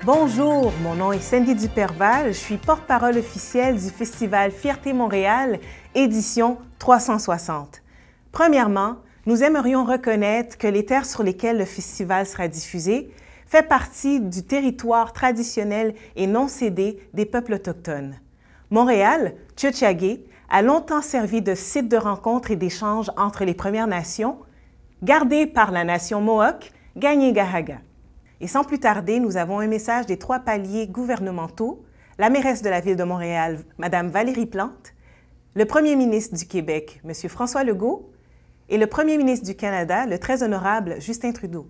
Bonjour, mon nom est Cindy Duperval, je suis porte-parole officielle du Festival Fierté Montréal, édition 360. Premièrement, nous aimerions reconnaître que les terres sur lesquelles le festival sera diffusé fait partie du territoire traditionnel et non cédé des peuples autochtones. Montréal, Tiohtià:ke, a longtemps servi de site de rencontre et d'échange entre les Premières Nations, gardé par la nation Mohawk, Kanien'kehá:ka. Et sans plus tarder, nous avons un message des 3 paliers gouvernementaux, la mairesse de la Ville de Montréal, Mme Valérie Plante, le Premier ministre du Québec, M. François Legault, et le Premier ministre du Canada, le très honorable Justin Trudeau.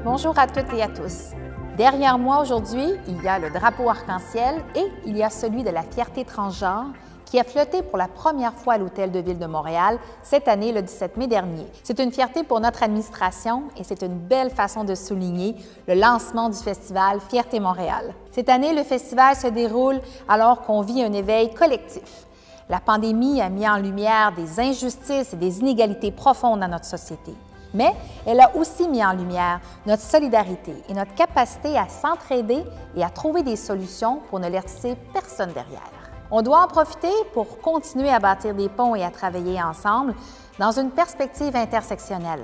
Bonjour à toutes et à tous. Derrière moi aujourd'hui, il y a le drapeau arc-en-ciel et il y a celui de la fierté transgenre qui a flotté pour la première fois à l'Hôtel de Ville de Montréal cette année, le 17 mai dernier. C'est une fierté pour notre administration et c'est une belle façon de souligner le lancement du festival Fierté Montréal. Cette année, le festival se déroule alors qu'on vit un éveil collectif. La pandémie a mis en lumière des injustices et des inégalités profondes dans notre société. Mais elle a aussi mis en lumière notre solidarité et notre capacité à s'entraider et à trouver des solutions pour ne laisser personne derrière. On doit en profiter pour continuer à bâtir des ponts et à travailler ensemble dans une perspective intersectionnelle.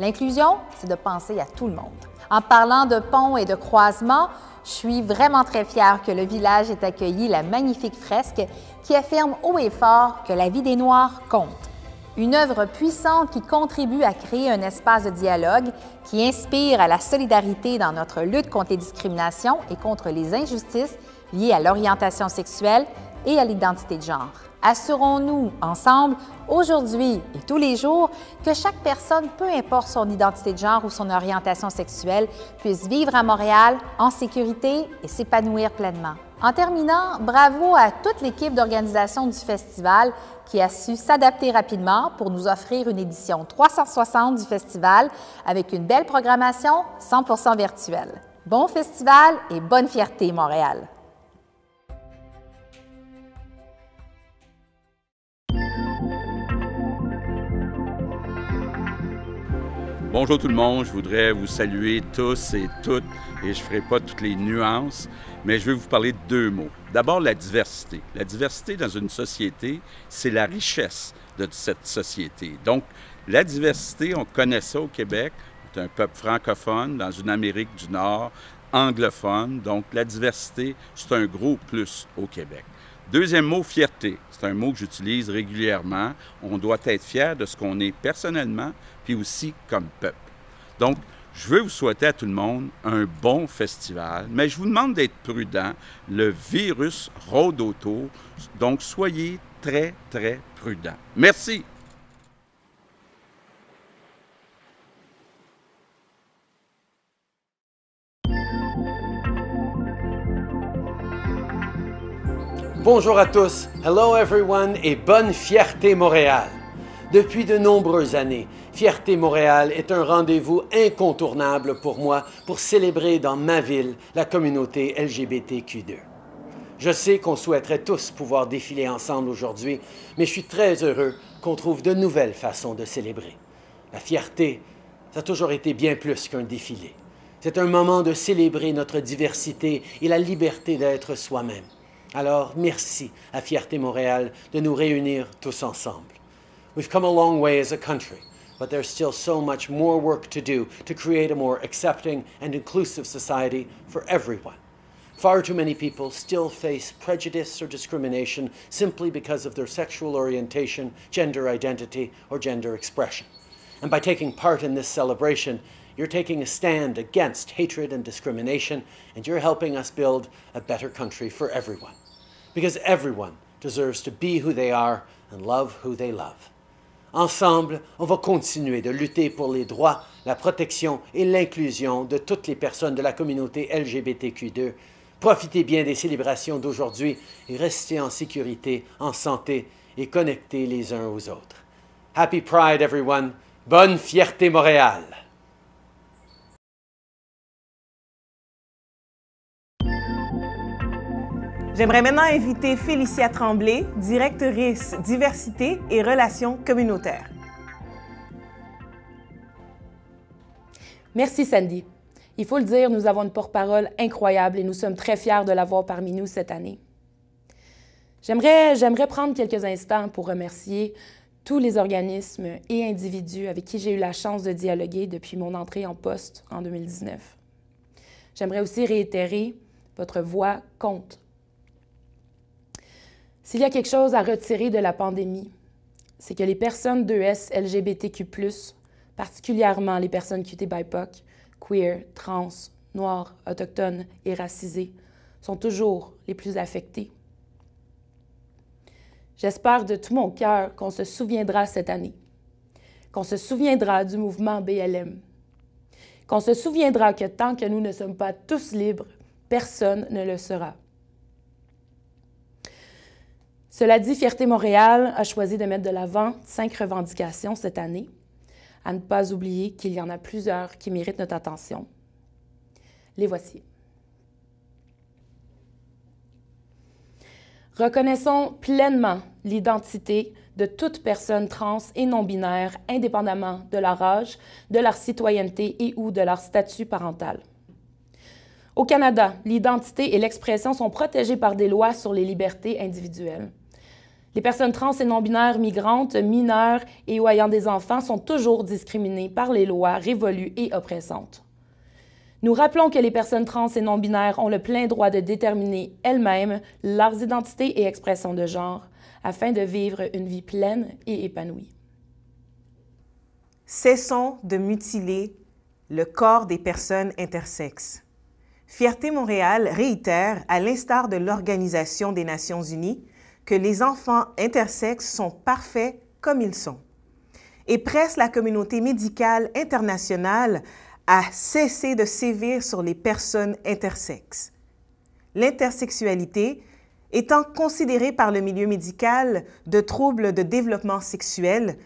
L'inclusion, c'est de penser à tout le monde. En parlant de ponts et de croisements, je suis vraiment très fière que le village ait accueilli la magnifique fresque qui affirme haut et fort que la vie des Noirs compte. Une œuvre puissante qui contribue à créer un espace de dialogue qui inspire à la solidarité dans notre lutte contre les discriminations et contre les injustices liées à l'orientation sexuelle et à l'identité de genre. Assurons-nous ensemble, aujourd'hui et tous les jours, que chaque personne, peu importe son identité de genre ou son orientation sexuelle, puisse vivre à Montréal en sécurité et s'épanouir pleinement. En terminant, bravo à toute l'équipe d'organisation du festival qui a su s'adapter rapidement pour nous offrir une édition 360 du festival avec une belle programmation 100% virtuelle. Bon festival et bonne fierté, Montréal! Bonjour tout le monde, je voudrais vous saluer tous et toutes, et je ne ferai pas toutes les nuances, mais je vais vous parler de 2 mots. D'abord, la diversité. La diversité dans une société, c'est la richesse de cette société. Donc, la diversité, on connaît ça au Québec, on est un peuple francophone dans une Amérique du Nord, anglophone, donc la diversité, c'est un gros plus au Québec. Deuxième mot, fierté. C'est un mot que j'utilise régulièrement. On doit être fier de ce qu'on est personnellement, puis aussi comme peuple. Donc, je veux vous souhaiter à tout le monde un bon festival, mais je vous demande d'être prudent. Le virus rôde autour, donc soyez très, très prudents. Merci! Bonjour à tous, hello everyone et bonne Fierté Montréal. Depuis de nombreuses années, Fierté Montréal est un rendez-vous incontournable pour moi pour célébrer dans ma ville la communauté LGBTQ2. Je sais qu'on souhaiterait tous pouvoir défiler ensemble aujourd'hui, mais je suis très heureux qu'on trouve de nouvelles façons de célébrer. La fierté, ça a toujours été bien plus qu'un défilé. C'est un moment de célébrer notre diversité et la liberté d'être soi-même. Alors, merci à Fierté Montréal de nous réunir tous ensemble. We've come a long way as a country, but there's still so much more work to do to create a more accepting and inclusive society for everyone. Far too many people still face prejudice or discrimination simply because of their sexual orientation, gender identity, or gender expression. And by taking part in this celebration, you're taking a stand against hatred and discrimination, and you're helping us build a better country for everyone. Because everyone deserves to be who they are and love who they love. Ensemble, on va continuer de lutter pour les droits, la protection et l'inclusion de toutes les personnes de la communauté LGBTQ2. Profitez bien des célébrations d'aujourd'hui et restez en sécurité, en santé et connectés les uns aux autres. Happy Pride, everyone! Bonne Fierté Montréal! J'aimerais maintenant inviter Félicia Tremblay, directrice diversité et relations communautaires. Merci Sandy. Il faut le dire, nous avons une porte-parole incroyable et nous sommes très fiers de l'avoir parmi nous cette année. J'aimerais prendre quelques instants pour remercier tous les organismes et individus avec qui j'ai eu la chance de dialoguer depuis mon entrée en poste en 2019. J'aimerais aussi réitérer, votre voix compte. S'il y a quelque chose à retirer de la pandémie, c'est que les personnes d'ES LGBTQ+, particulièrement les personnes QT/BIPOC, queer, trans, noires, autochtones et racisées, sont toujours les plus affectées. J'espère de tout mon cœur qu'on se souviendra cette année, qu'on se souviendra du mouvement BLM, qu'on se souviendra que tant que nous ne sommes pas tous libres, personne ne le sera. Cela dit, Fierté Montréal a choisi de mettre de l'avant 5 revendications cette année, à ne pas oublier qu'il y en a plusieurs qui méritent notre attention. Les voici. Reconnaissons pleinement l'identité de toute personne trans et non-binaire, indépendamment de leur âge, de leur citoyenneté et ou de leur statut parental. Au Canada, l'identité et l'expression sont protégées par des lois sur les libertés individuelles. Les personnes trans et non-binaires migrantes, mineures et ou ayant des enfants sont toujours discriminées par les lois révolues et oppressantes. Nous rappelons que les personnes trans et non-binaires ont le plein droit de déterminer elles-mêmes leurs identités et expressions de genre afin de vivre une vie pleine et épanouie. Cessons de mutiler le corps des personnes intersexes. Fierté Montréal réitère, à l'instar de l'Organisation des Nations Unies, que les enfants intersexes sont parfaits comme ils sont et presse la communauté médicale internationale à cesser de sévir sur les personnes intersexes. L'intersexualité étant considérée par le milieu médical de troubles de développement sexuel,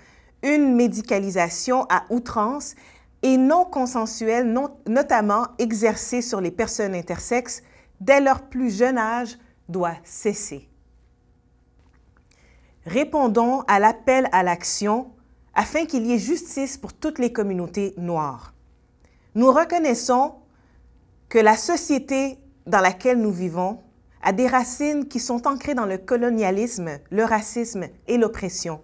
une médicalisation à outrance et non consensuelle, notamment exercée sur les personnes intersexes dès leur plus jeune âge, doit cesser. Répondons à l'appel à l'action afin qu'il y ait justice pour toutes les communautés noires. Nous reconnaissons que la société dans laquelle nous vivons a des racines qui sont ancrées dans le colonialisme, le racisme et l'oppression,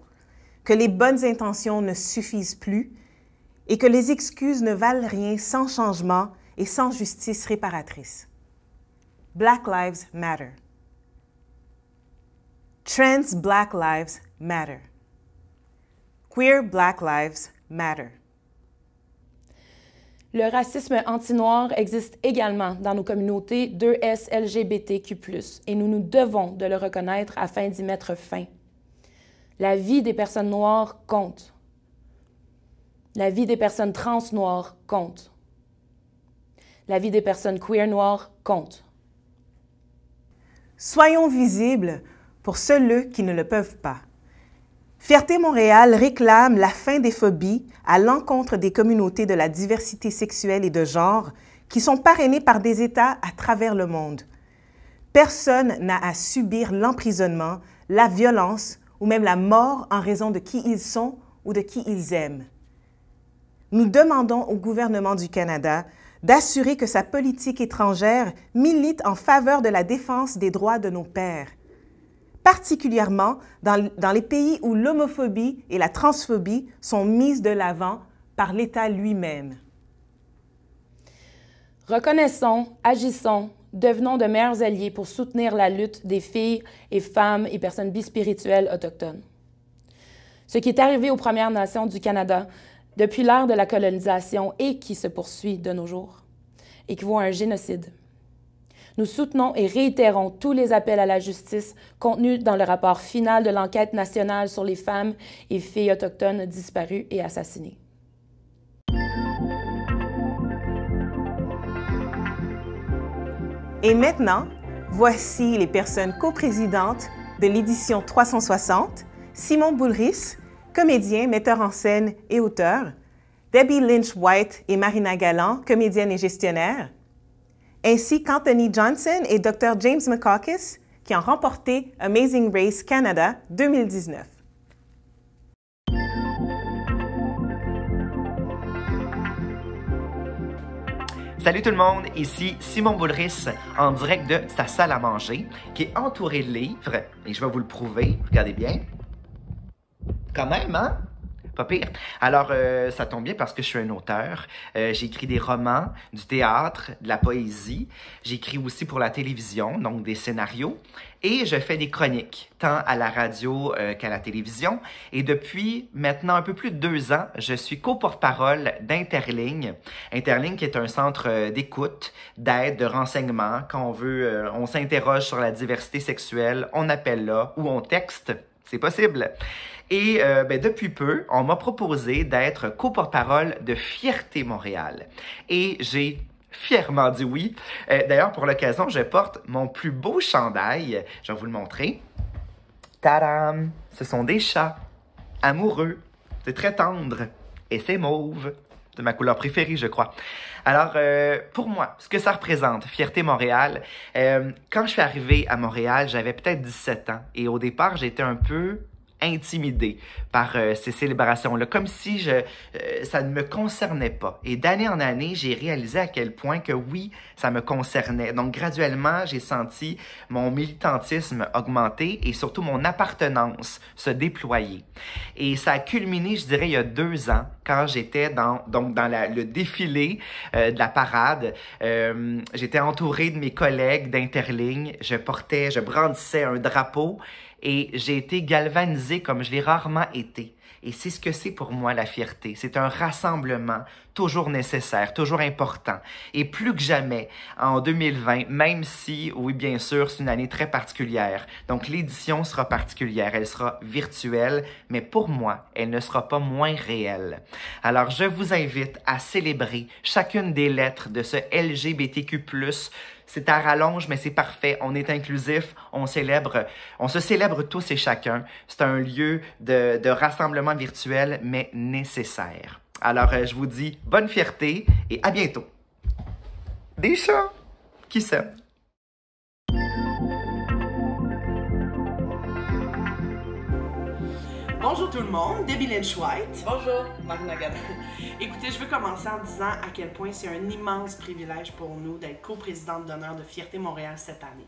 que les bonnes intentions ne suffisent plus et que les excuses ne valent rien sans changement et sans justice réparatrice. Black Lives Matter. Trans Black Lives Matter. Queer Black Lives Matter. Le racisme anti-noir existe également dans nos communautés d'ES LGBTQ+, et nous nous devons de le reconnaître afin d'y mettre fin. La vie des personnes noires compte. La vie des personnes trans noires compte. La vie des personnes queer noires compte. Soyons visibles pour ceux qui ne le peuvent pas. Fierté Montréal réclame la fin des phobies à l'encontre des communautés de la diversité sexuelle et de genre qui sont parrainées par des États à travers le monde. Personne n'a à subir l'emprisonnement, la violence ou même la mort en raison de qui ils sont ou de qui ils aiment. Nous demandons au gouvernement du Canada d'assurer que sa politique étrangère milite en faveur de la défense des droits de nos pairs, particulièrement dans les pays où l'homophobie et la transphobie sont mises de l'avant par l'État lui-même. Reconnaissons, agissons, devenons de meilleurs alliés pour soutenir la lutte des filles et femmes et personnes bispirituelles autochtones. Ce qui est arrivé aux Premières Nations du Canada depuis l'ère de la colonisation et qui se poursuit de nos jours équivaut à un génocide. Nous soutenons et réitérons tous les appels à la justice contenus dans le rapport final de l'enquête nationale sur les femmes et filles autochtones disparues et assassinées. Et maintenant, voici les personnes coprésidentes de l'édition 360, Simon Boulris, comédien, metteur en scène et auteur, Debbie Lynch-White et Marina Galland, comédienne et gestionnaire, ainsi qu'Anthony Johnson et Dr. James McCaucus, qui ont remporté Amazing Race Canada 2019. Salut tout le monde, ici Simon Boulris en direct de sa salle à manger qui est entourée de livres et je vais vous le prouver, regardez bien. Quand même, hein? Pas pire. Alors, ça tombe bien parce que je suis un auteur. J'ai écrit des romans, du théâtre, de la poésie. J'écris aussi pour la télévision, donc des scénarios. Et je fais des chroniques, tant à la radio qu'à la télévision. Et depuis maintenant un peu plus de 2 ans, je suis co-porte-parole d'Interligne. Interligne qui est un centre d'écoute, d'aide, de renseignement. Quand on veut, on s'interroge sur la diversité sexuelle, on appelle là ou on texte. C'est possible. Et depuis peu, on m'a proposé d'être co-porte-parole de Fierté Montréal. Et j'ai fièrement dit oui. D'ailleurs, pour l'occasion, je porte mon plus beau chandail. Je vais vous le montrer. Tadam! Ce sont des chats amoureux. C'est très tendre. Et c'est mauve. C'est ma couleur préférée, je crois. Alors, pour moi, ce que ça représente, Fierté Montréal, quand je suis arrivé à Montréal, j'avais peut-être 17 ans. Et au départ, j'étais un peu intimidé par ces célébrations-là, comme si ça ne me concernait pas. Et d'année en année, j'ai réalisé à quel point que oui, ça me concernait. Donc, graduellement, j'ai senti mon militantisme augmenter et surtout mon appartenance se déployer. Et ça a culminé, je dirais, il y a 2 ans, quand j'étais dans le défilé de la parade. J'étais entouré de mes collègues d'Interligne. Je brandissais un drapeau. Et j'ai été galvanisé comme je l'ai rarement été. Et c'est ce que c'est pour moi la fierté. C'est un rassemblement toujours nécessaire, toujours important. Et plus que jamais, en 2020, même si, oui, bien sûr, c'est une année très particulière. Donc, l'édition sera particulière, elle sera virtuelle, mais pour moi, elle ne sera pas moins réelle. Alors, je vous invite à célébrer chacune des lettres de ce LGBTQ+. C'est à rallonge, mais c'est parfait. On est inclusif, on se célèbre tous et chacun. C'est un lieu de rassemblement virtuel, mais nécessaire. Alors, je vous dis bonne fierté et à bientôt. Des chats qui s'aiment. Bonjour tout le monde, Debbie Lynch White. Bonjour, Marina Gabin. Écoutez, je veux commencer en disant à quel point c'est un immense privilège pour nous d'être coprésidente d'honneur de Fierté Montréal cette année.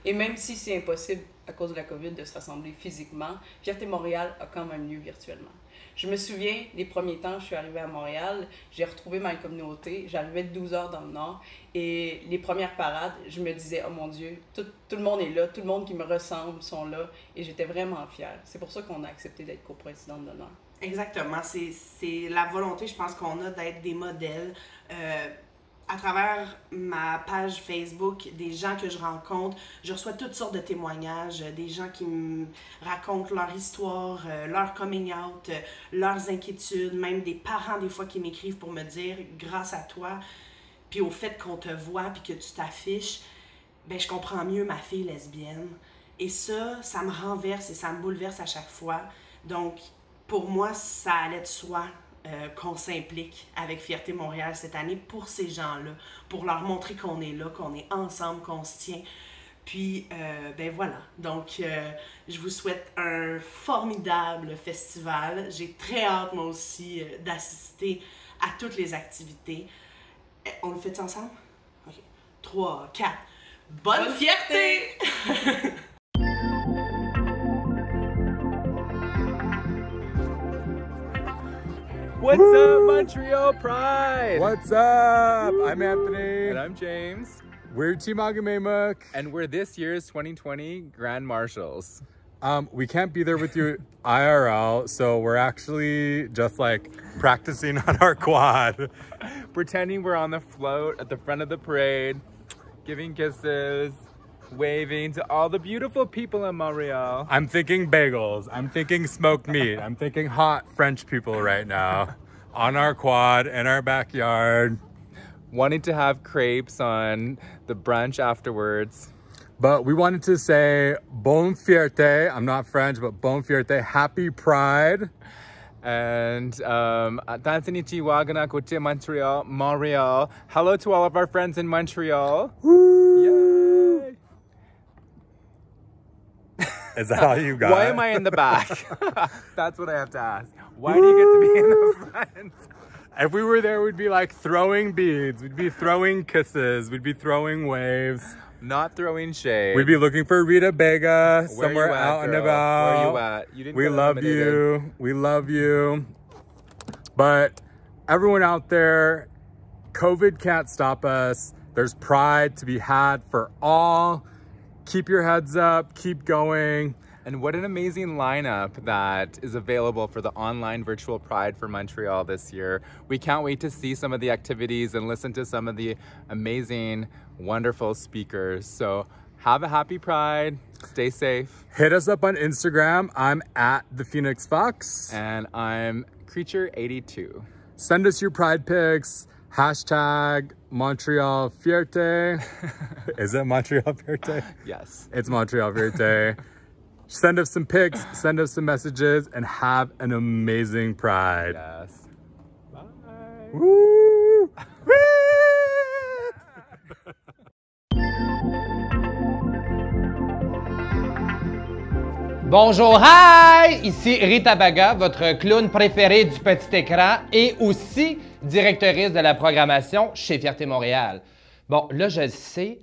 Et même si c'est impossible à cause de la COVID de se rassembler physiquement, Fierté Montréal a quand même lieu virtuellement. Je me souviens, les premiers temps, je suis arrivée à Montréal, j'ai retrouvé ma communauté, j'arrivais de 12 heures dans le Nord, et les premières parades, je me disais, oh mon Dieu, tout le monde est là, tout le monde qui me ressemble sont là, et j'étais vraiment fière. C'est pour ça qu'on a accepté d'être coprésidente d'honneur. Exactement, c'est la volonté, je pense, qu'on a d'être des modèles. À travers ma page Facebook, des gens que je rencontre, je reçois toutes sortes de témoignages, des gens qui me racontent leur histoire, leur coming out, leurs inquiétudes, même des parents des fois qui m'écrivent pour me dire, grâce à toi, puis au fait qu'on te voit, puis que tu t'affiches, ben je comprends mieux ma fille lesbienne. Et ça me renverse et ça me bouleverse à chaque fois. Donc, pour moi, ça allait de soi. Qu'on s'implique avec Fierté Montréal cette année pour ces gens-là, pour leur montrer qu'on est là, qu'on est ensemble, qu'on se tient. Puis, ben voilà. Donc, je vous souhaite un formidable festival. J'ai très hâte, moi aussi, d'assister à toutes les activités. On le fait ensemble? OK. 3, 4. Bonne fierté! What's up, Montreal Pride? What's up? I'm Anthony. And I'm James. We're Team Agamemuk. And we're this year's 2020 Grand Marshals. We can't be there with you IRL, so we're actually just like practicing on our quad. Pretending we're on the float at the front of the parade, giving kisses, waving to all the beautiful people in Montreal. I'm thinking bagels. I'm thinking smoked meat. I'm thinking hot French people right now. On our quad, in our backyard. Wanting to have crepes on the brunch afterwards. But we wanted to say Bonne Fierté. I'm not French, but Bonne Fierté. Happy Pride. And Montreal. Hello to all of our friends in Montreal. Woo! Yay! Is that all you got? Why am I in the back? That's what I have to ask. Why do you get to be in the front? If we were there, we'd be like throwing beads, we'd be throwing kisses, we'd be throwing waves. Not throwing shade. We'd be looking for Rita Bega Where somewhere you at, out and girl? about. Where you at? You didn't We get love eliminated. you. We love you. But everyone out there, COVID can't stop us. There's pride to be had for all. Keep your heads up. Keep going. And what an amazing lineup that is available for the online virtual Pride for Montreal this year. We can't wait to see some of the activities and listen to some of the amazing, wonderful speakers. So have a happy Pride. Stay safe. Hit us up on Instagram. I'm at the Phoenix Fox. And I'm Creature82. Send us your Pride pics. Hashtag Montreal Fierté. Is it Montreal Fierté? Yes. It's Montreal Fierté. Send us some pics, send us some messages, and have an amazing Pride. Yes. Bye. Woo! Woo! Bonjour, hi! Ici Rita Baga, votre clown préféré du petit écran et aussi directrice de la programmation chez Fierté Montréal. Bon, là, je le sais,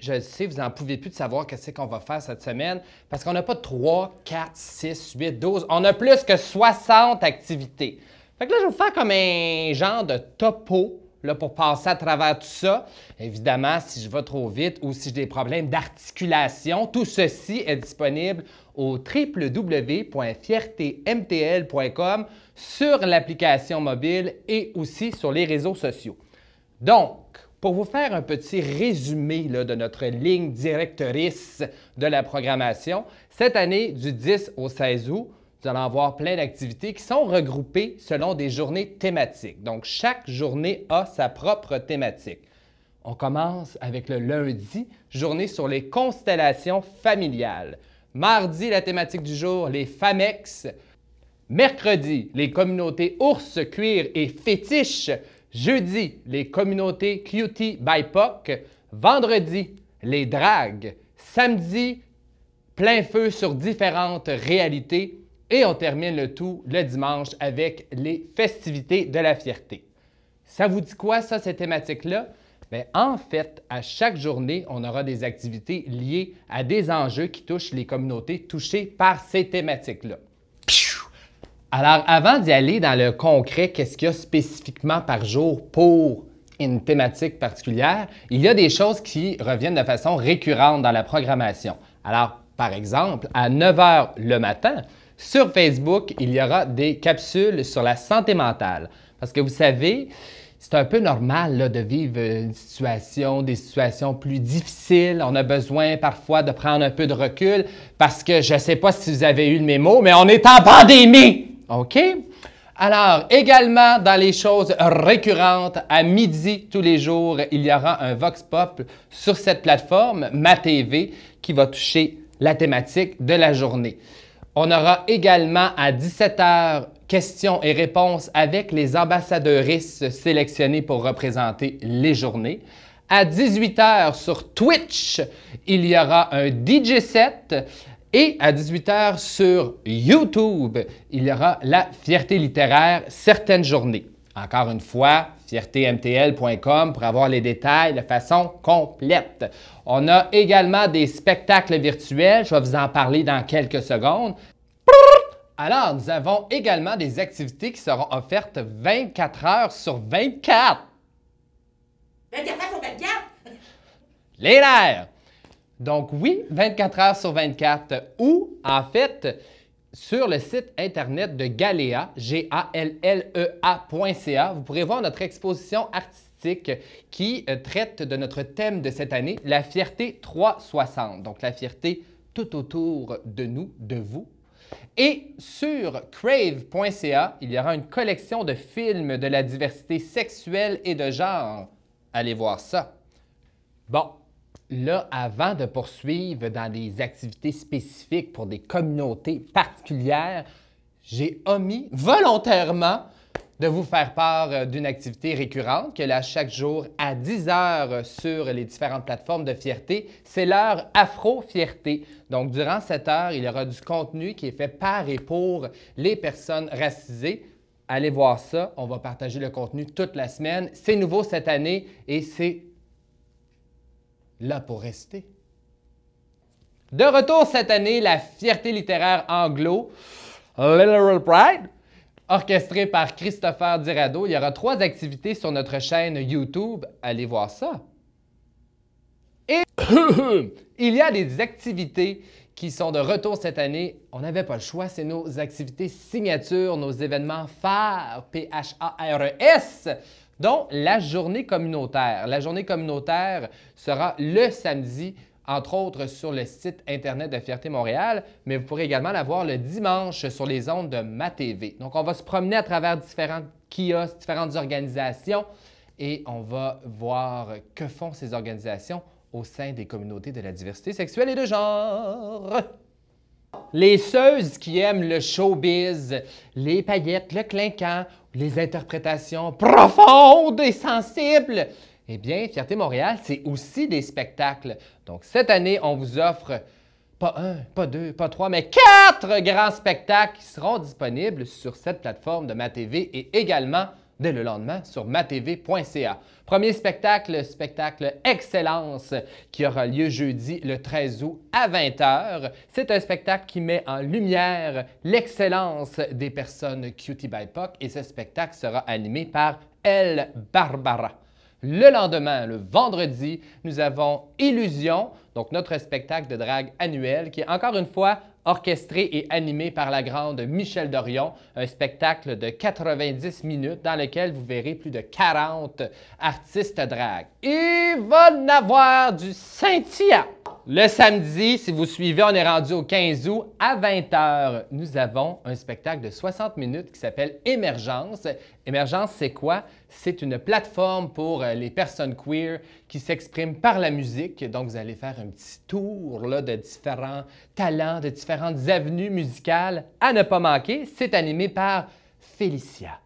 vous n'en pouvez plus de savoir qu'est-ce qu'on va faire cette semaine parce qu'on n'a pas 3, 4, 6, 8, 12, on a plus que 60 activités. Fait que là, je vais vous faire comme un genre de topo là, pour passer à travers tout ça. Évidemment, si je vais trop vite ou si j'ai des problèmes d'articulation, tout ceci est disponible au www.fiertémtl.com sur l'application mobile et aussi sur les réseaux sociaux. Donc, pour vous faire un petit résumé là, de notre ligne directrice de la programmation, cette année, du 10 au 16 août, vous allez avoir plein d'activités qui sont regroupées selon des journées thématiques. Donc, chaque journée a sa propre thématique. On commence avec le lundi, journée sur les constellations familiales. Mardi, la thématique du jour, les Famex. Mercredi, les communautés ours, cuir et fétiche. Jeudi, les communautés Cutie BIPOC. Vendredi, les dragues. Samedi, plein feu sur différentes réalités. Et on termine le tout le dimanche avec les festivités de la fierté. Ça vous dit quoi, ça, ces thématiques-là? Bien, en fait, à chaque journée, on aura des activités liées à des enjeux qui touchent les communautés touchées par ces thématiques-là. Alors, avant d'y aller dans le concret, qu'est-ce qu'il y a spécifiquement par jour pour une thématique particulière, il y a des choses qui reviennent de façon récurrente dans la programmation. Alors, par exemple, à 9 h le matin, sur Facebook, il y aura des capsules sur la santé mentale. Parce que vous savez, c'est un peu normal là, de vivre des situations plus difficiles. On a besoin parfois de prendre un peu de recul parce que je ne sais pas si vous avez eu le mémo, mais on est en pandémie! OK? Alors, également, dans les choses récurrentes, à midi tous les jours, il y aura un Vox Pop sur cette plateforme, Ma TV, qui va toucher la thématique de la journée. On aura également à 17 h questions et réponses avec les ambassadeuristes sélectionnés pour représenter les journées. À 18 h sur Twitch, il y aura un DJ set. Et à 18 h sur YouTube, il y aura la fierté littéraire certaines journées. Encore une fois, fiertémtl.com pour avoir les détails de façon complète. On a également des spectacles virtuels, je vais vous en parler dans quelques secondes. Alors, nous avons également des activités qui seront offertes 24 heures sur 24. 24 heures sur 24? Les nerfs! Donc oui, 24 heures sur 24 ou, en fait, sur le site Internet de Galea, G-A-L-L-E-A.ca, vous pourrez voir notre exposition artistique qui traite de notre thème de cette année, la fierté 360. Donc la fierté tout autour de nous, de vous. Et sur crave.ca, il y aura une collection de films de la diversité sexuelle et de genre. Allez voir ça. Bon. Là, avant de poursuivre dans des activités spécifiques pour des communautés particulières, j'ai omis volontairement de vous faire part d'une activité récurrente que là, chaque jour à 10 h sur les différentes plateformes de fierté. C'est l'heure Afro-Fierté. Donc, durant cette heure, il y aura du contenu qui est fait par et pour les personnes racisées. allez voir ça. On va partager le contenu toute la semaine. C'est nouveau cette année et c'est là pour rester. De retour cette année, la fierté littéraire anglo, Literal Pride, orchestrée par Christopher Dirado. Il y aura 3 activités sur notre chaîne YouTube. Allez voir ça. Et il y a des activités qui sont de retour cette année. On n'avait pas le choix, c'est nos activités signatures, nos événements phares, P-H-A-R-E-S, dont la journée communautaire. La journée communautaire sera le samedi, entre autres sur le site Internet de Fierté Montréal, mais vous pourrez également la voir le dimanche sur les ondes de MaTV. Donc, on va se promener à travers différents kiosques, différentes organisations, et on va voir que font ces organisations au sein des communautés de la diversité sexuelle et de genre. Les ceuses qui aiment le showbiz, les paillettes, le clinquant, les interprétations profondes et sensibles, eh bien, Fierté Montréal, c'est aussi des spectacles. Donc, cette année, on vous offre pas 1, pas 2, pas 3, mais 4 grands spectacles qui seront disponibles sur cette plateforme de MaTV et également dès le lendemain sur matv.ca. Premier spectacle, spectacle Excellence, qui aura lieu jeudi le 13 août à 20h. C'est un spectacle qui met en lumière l'excellence des personnes cutie BIPOC et ce spectacle sera animé par Elle Barbara. Le lendemain, le vendredi, nous avons Illusion, donc notre spectacle de drague annuel qui est encore une fois orchestré et animé par la grande Michèle Dorion, un spectacle de 90 minutes dans lequel vous verrez plus de 40 artistes drague. Il va en avoir du scintillant! Le samedi, si vous suivez, on est rendu au 15 août à 20h. Nous avons un spectacle de 60 minutes qui s'appelle Émergence. Émergence, c'est quoi? C'est une plateforme pour les personnes queer qui s'expriment par la musique. Donc, vous allez faire un petit tour là, de différents talents, de différentes avenues musicales à ne pas manquer. C'est animé par Félicia.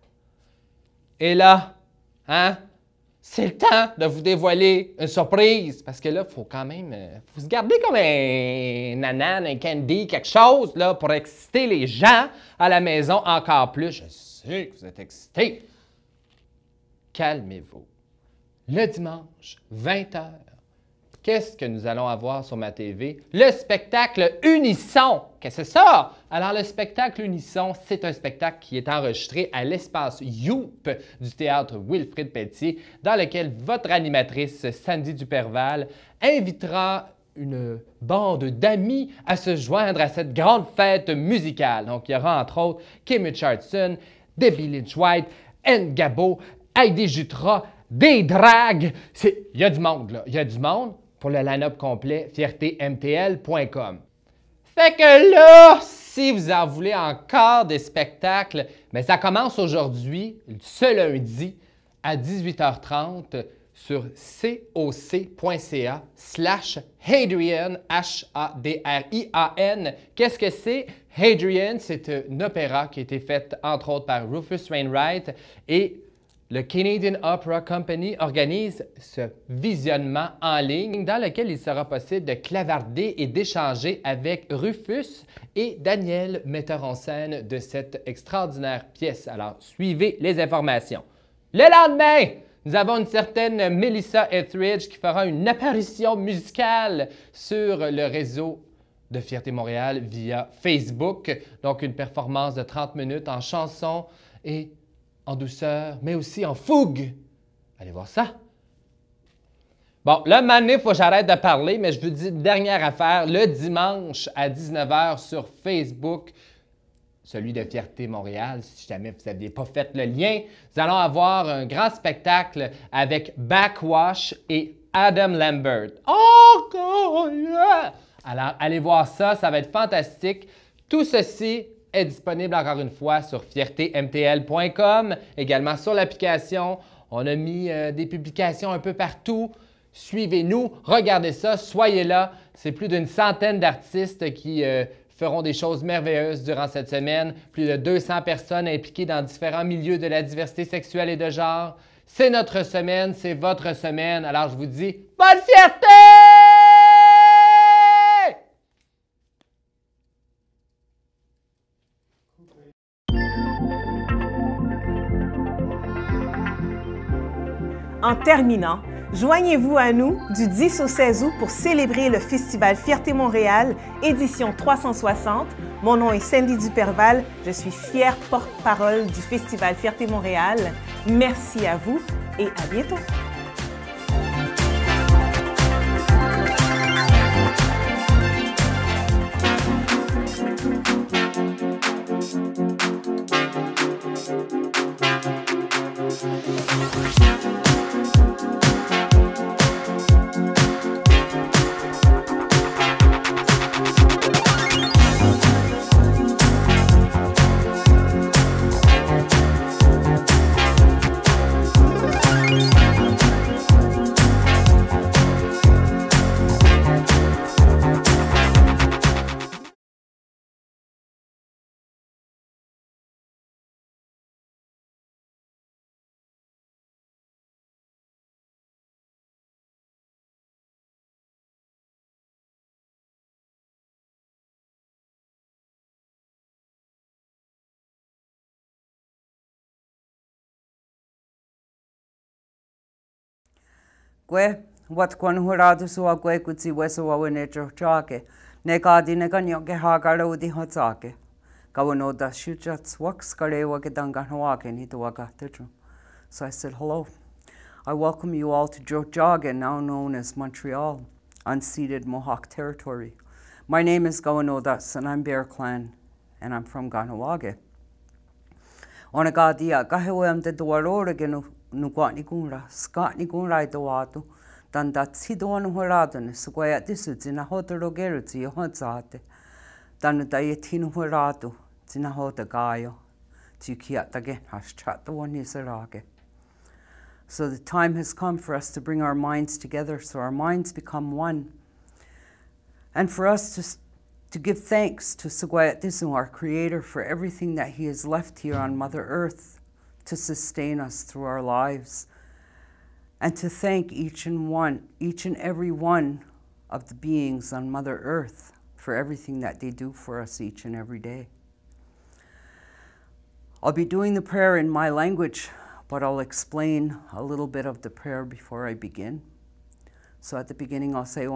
Et là, hein? C'est le temps de vous dévoiler une surprise, parce que là, il faut quand même faut se garder comme un nanan, un candy, quelque chose là, pour exciter les gens à la maison encore plus. Je sais que vous êtes excités. Calmez-vous. Le dimanche, 20h, qu'est-ce que nous allons avoir sur MaTV? Le spectacle Unisson. Qu'est-ce que c'est ça? Alors, le spectacle Unisson, c'est un spectacle qui est enregistré à l'espace Youp du théâtre Wilfrid Pelletier, dans lequel votre animatrice, Sandy Duperval, invitera une bande d'amis à se joindre à cette grande fête musicale. Donc, il y aura entre autres Kim Richardson, Debbie Lynch White, Anne Gabo, Heidi Jutra, des dragues. Il y a du monde, là. Il y a du monde. Pour le line-up complet, fiertémtl.com. Fait que là, si vous en voulez encore des spectacles, mais ça commence aujourd'hui, ce lundi, à 18h30 sur coc.ca/Hadrian, H-A-D-R-I-A-N. Qu'est-ce que c'est? Hadrian, c'est un opéra qui a été fait entre autres par Rufus Wainwright et le Canadian Opera Company organise ce visionnement en ligne dans lequel il sera possible de clavarder et d'échanger avec Rufus et Daniel, metteur en scène de cette extraordinaire pièce. Alors, suivez les informations. Le lendemain, nous avons une certaine Melissa Etheridge qui fera une apparition musicale sur le réseau de Fierté Montréal via Facebook. Donc, une performance de 30 minutes en chanson et en douceur, mais aussi en fougue. Allez voir ça. Bon, là, maintenant, il faut que j'arrête de parler, mais je vous dis une dernière affaire. Le dimanche à 19h sur Facebook, celui de Fierté Montréal, si jamais vous n'aviez pas fait le lien, nous allons avoir un grand spectacle avec Backwash et Adam Lambert. Oh, yeah! Alors, allez voir ça, ça va être fantastique. Tout ceci est disponible encore une fois sur fiertémtl.com, également sur l'application. On a mis des publications un peu partout. Suivez-nous, regardez ça, soyez là. C'est plus d'une centaine d'artistes qui feront des choses merveilleuses durant cette semaine. Plus de 200 personnes impliquées dans différents milieux de la diversité sexuelle et de genre. C'est notre semaine, c'est votre semaine. Alors je vous dis, bonne fierté! En terminant, joignez-vous à nous du 10 au 16 août pour célébrer le Festival Fierté Montréal, édition 360. Mon nom est Cindy Duperval, je suis fière porte-parole du Festival Fierté Montréal. Merci à vous et à bientôt! Gwe, wat kwan hurado suwa gwe kutsi weso wa wene chake. Ne kadi ne kanyo ke hagara udi hotsake. Kawano da shujats waks karewa ke dangan hawake ni to waka tetru. So I said, hello. I welcome you all to Tiohtià:ke, now known as Montreal, unceded Mohawk territory. My name is Gawanodas and I'm Bear Clan and I'm from Kahnawake. Ona kadia kahewe am te duarore ke no kwani kunra skani kunra to watu dan dat sidon horadon square disut in a hotero geruti hotsate dan dietin horado tina hota gaio to kiat again has chat the one is arage. So the time has come for us to bring our minds together so our minds become one, and for us to give thanks to Sagwayat Disu, our Creator, for everything that He has left here on Mother Earth to sustain us through our lives, and to thank each and every one of the beings on Mother Earth for everything that they do for us each and every day. I'll be doing the prayer in my language, but I'll explain a little bit of the prayer before I begin. So at the beginning I'll say,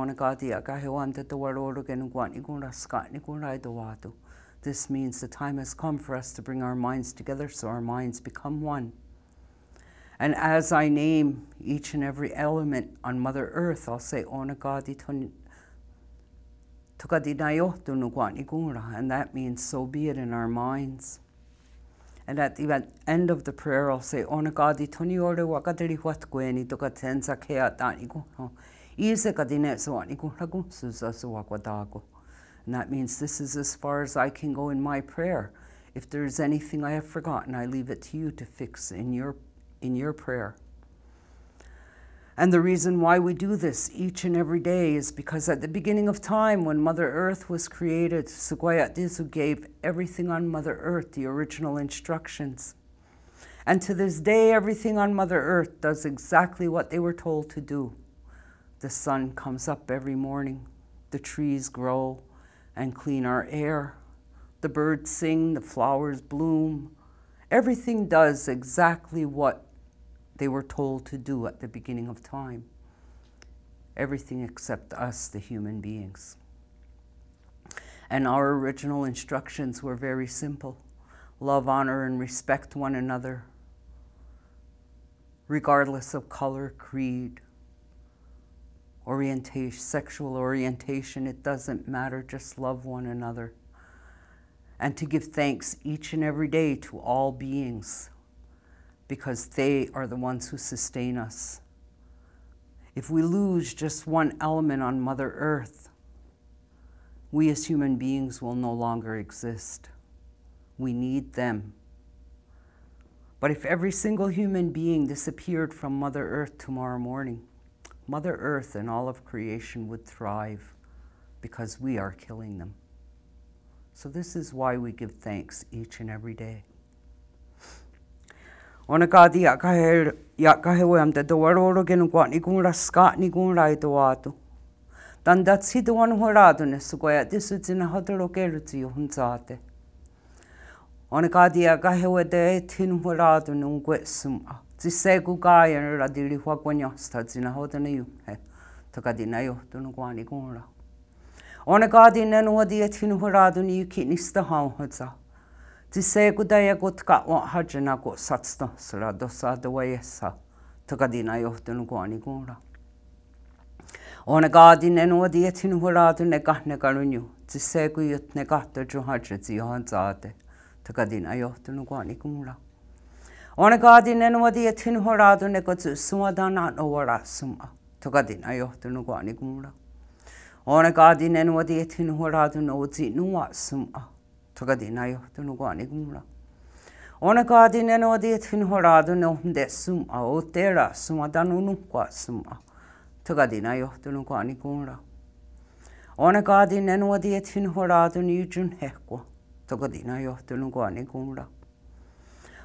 this means the time has come for us to bring our minds together so our minds become one. And as I name each and every element on Mother Earth, I'll say, and that means so be it in our minds. And at the end of the prayer, I'll say, and that means this is as far as I can go in my prayer. If there's anything I have forgotten, I leave it to you to fix in your prayer. And the reason why we do this each and every day is because at the beginning of time, when Mother Earth was created, Sagwayat Disu gave everything on Mother Earth the original instructions. And to this day, everything on Mother Earth does exactly what they were told to do. The sun comes up every morning, the trees grow and clean our air, the birds sing, the flowers bloom. Everything does exactly what they were told to do at the beginning of time. Everything except us, the human beings. And our original instructions were very simple. Love, honor, and respect one another, regardless of color, creed, orientation, sexual orientation, it doesn't matter, just love one another. And to give thanks each and every day to all beings, because they are the ones who sustain us. If we lose just one element on Mother Earth, we as human beings will no longer exist. We need them. But if every single human being disappeared from Mother Earth tomorrow morning, Mother Earth and all of creation would thrive because we are killing them. So this is why we give thanks each and every day. Ona kadi yakahewe am te doaroro genu kwa ni kun raskat ni kun rai to atu. Dan dat si do anu horado ne Sagwayat Disu tina hotero keruti hunzate. Ona ka dia ka hewa te tinu horado nung gwe suma. Ti segu kaya na radili hua kwenye sta tina hota na yu. Taka dina yo tunu kwani kura. Ona ka dina nua dia tinu horado ni yuki nista hao hota. Ti segu daya ko tka wa hajana ko satsta sara dosa da wayesa. Taka dina yo tunu kwani kura. Ona ka dina nua dia tinu horado ne kahne karunyu. Ti segu yut ne kahta jo hajati hanzate. Takadina yo tunu kwani kumura. Ona kadina no dia tinu horado ne ko sumadana no wara suma. Takadina yo tunu kwani kumura. Ona kadina no dia tinu horado no uti nuwa suma. Takadina yo tunu kwani kumura. Ona kadina no dia tinu horado no de suma o tera sumadano no kwa suma. Takadina yo tunu kwani kumura. Ona kadina no dia tinu horado ni jun hekwa. Takadina yo tunu kwani kumura.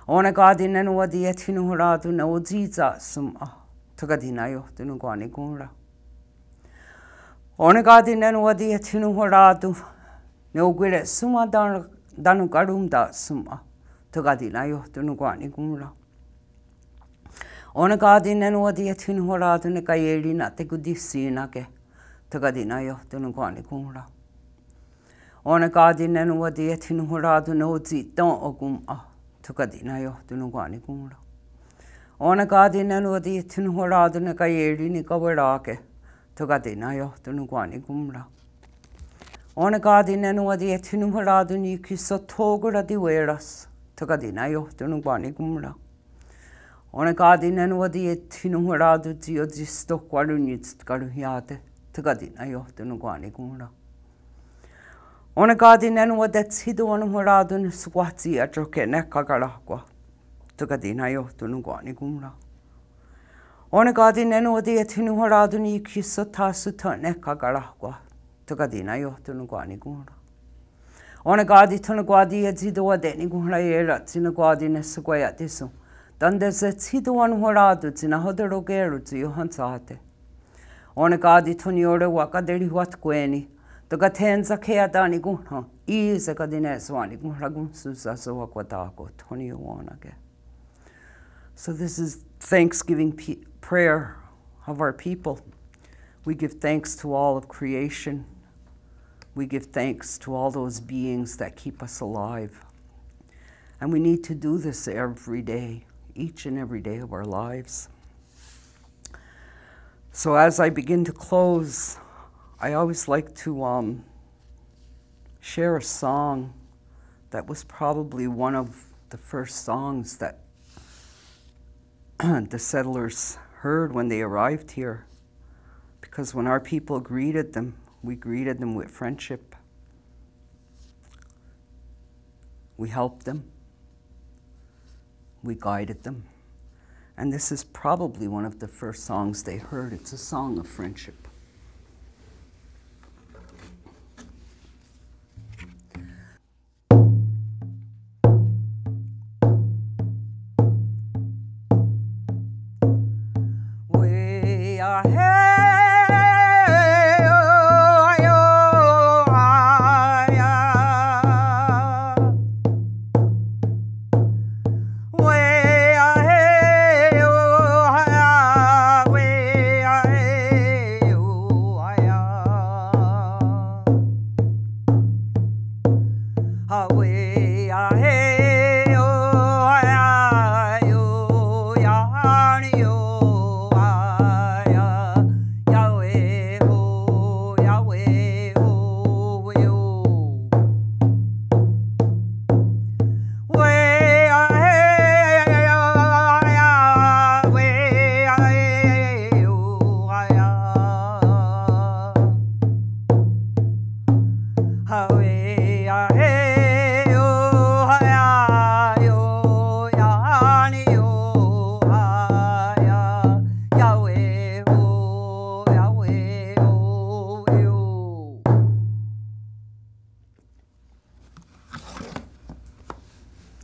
Ona kadina no dia tinu horado no ziza suma. Takadina yo tunu kwani kumura. Ona kadina no dia tinu horado no gwire suma danu karumda suma. Takadina yo tunu kwani kumura. Ona kadina no dia tinu horado ne kayeli na te kudisi na ke. Takadina yo tunu kwani kumura. Ona kadina no dia tinu horado no zita oguma. Takadina yo tunu kwani kumura. Ona kadina no dia tinu horado ne kayeli ni kawarake. Takadina yo tunu kwani kumura. Ona kadina no dia tinu horado ni kiso togura di weras. Takadina yo tunu kwani kumura. Ona kadina no dia tinu horado dio jisto kwarunit karuhiate. Takadina yo tunu kwani kumura. Ona kadina no dia tido ona horado ni squati a troke ne kagalakwa. Takadina yo tunu kwani kumura. Ona kadina no dia tinu horado ni kiso tasu ta ne kagalakwa. Takadina yo tunu kwani kumura. Ona kadi tunu kwadi e tido wa deni kumura era tina kwadi ne squaya tiso. Dande se tido ona horado tina hodero geru tio hansate. Ona kadi tuni ore wakaderi wat kweni. Toka tenza kea dani guna. Iisa kadine swani guna gunsusa so wakwatako. 21 again. So this is Thanksgiving prayer of our people. We give thanks to all of creation. We give thanks to all those beings that keep us alive. And we need to do this every day, each and every day of our lives. So as I begin to close, I always like to share a song that was probably one of the first songs that the settlers heard when they arrived here. Because when our people greeted them, we greeted them with friendship. We helped them. We guided them. And this is probably one of the first songs they heard. It's a song of friendship.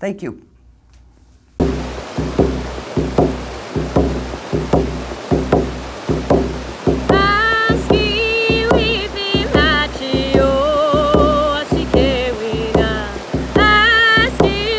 Thank you. Aski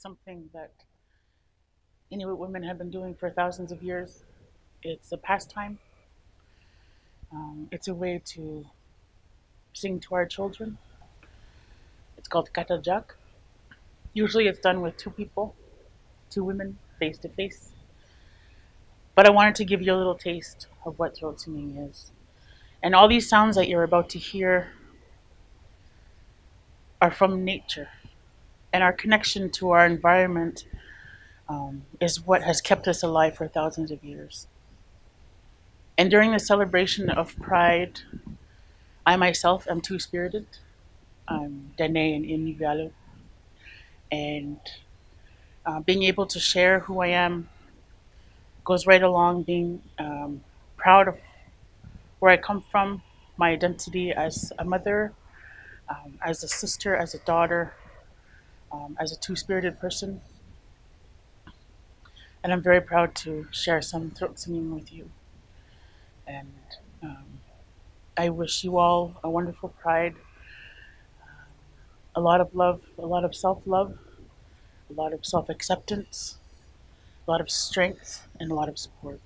something that Inuit women have been doing for thousands of years. It's a pastime. It's a way to sing to our children. It's called katajak. Usually it's done with two people, two women, face to face. But I wanted to give you a little taste of what throat singing is. And all these sounds that you're about to hear are from nature. And our connection to our environment is what has kept us alive for thousands of years. And during the celebration of Pride, I myself am two-spirited. I'm Dene and Inivialo. And being able to share who I am goes right along being proud of where I come from, my identity as a mother, as a sister, as a daughter, as a two-spirited person. And I'm very proud to share some throat singing with you. And I wish you all a wonderful Pride, a lot of love, a lot of self-love, a lot of self-acceptance, a lot of strength, and a lot of support.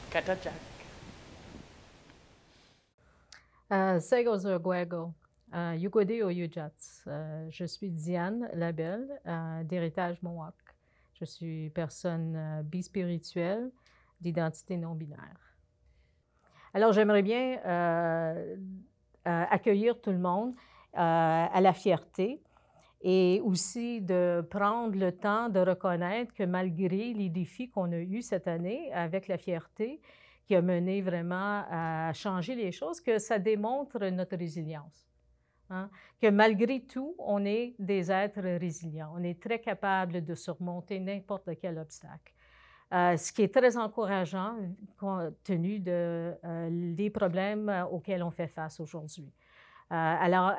Kata Jack. Segozo Guego, Yukode Oyujats. Je suis Diane Labelle, d'héritage Mohawk. Je suis personne bispirituelle d'identité non-binaire. Alors, j'aimerais bien accueillir tout le monde à la fierté et aussi de prendre le temps de reconnaître que malgré les défis qu'on a eus cette année avec la fierté, qui a mené vraiment à changer les choses, que ça démontre notre résilience. Hein? Que malgré tout, on est des êtres résilients. On est très capable de surmonter n'importe quel obstacle. Ce qui est très encourageant compte tenu des problèmes auxquels on fait face aujourd'hui. Alors,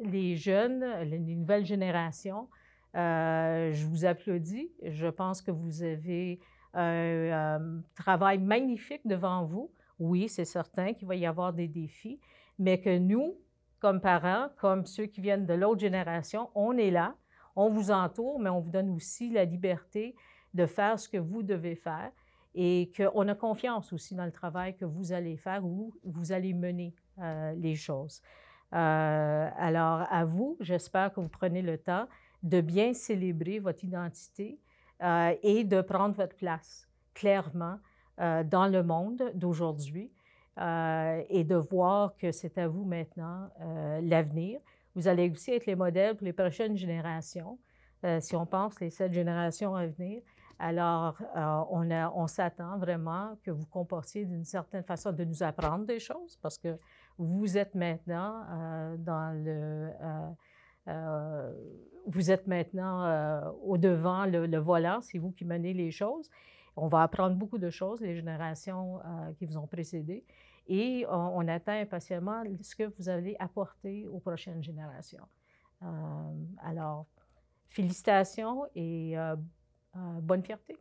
les jeunes, les nouvelles générations, je vous applaudis. Je pense que vous avez un travail magnifique devant vous. Oui, c'est certain qu'il va y avoir des défis, mais que nous, comme parents, comme ceux qui viennent de l'autre génération, on est là, on vous entoure, mais on vous donne aussi la liberté de faire ce que vous devez faire et qu'on a confiance aussi dans le travail que vous allez faire ou vous allez mener les choses. Alors, à vous, j'espère que vous prenez le temps de bien célébrer votre identité et de prendre votre place clairement dans le monde d'aujourd'hui et de voir que c'est à vous maintenant l'avenir. Vous allez aussi être les modèles pour les prochaines générations. Si on pense les 7 générations à venir, alors on s'attend vraiment que vous comportiez d'une certaine façon de nous apprendre des choses parce que vous êtes maintenant vous êtes maintenant au-devant le volant, c'est vous qui menez les choses. On va apprendre beaucoup de choses, les générations qui vous ont précédé, et on attend impatiemment ce que vous allez apporter aux prochaines générations. Alors, félicitations et bonne fierté.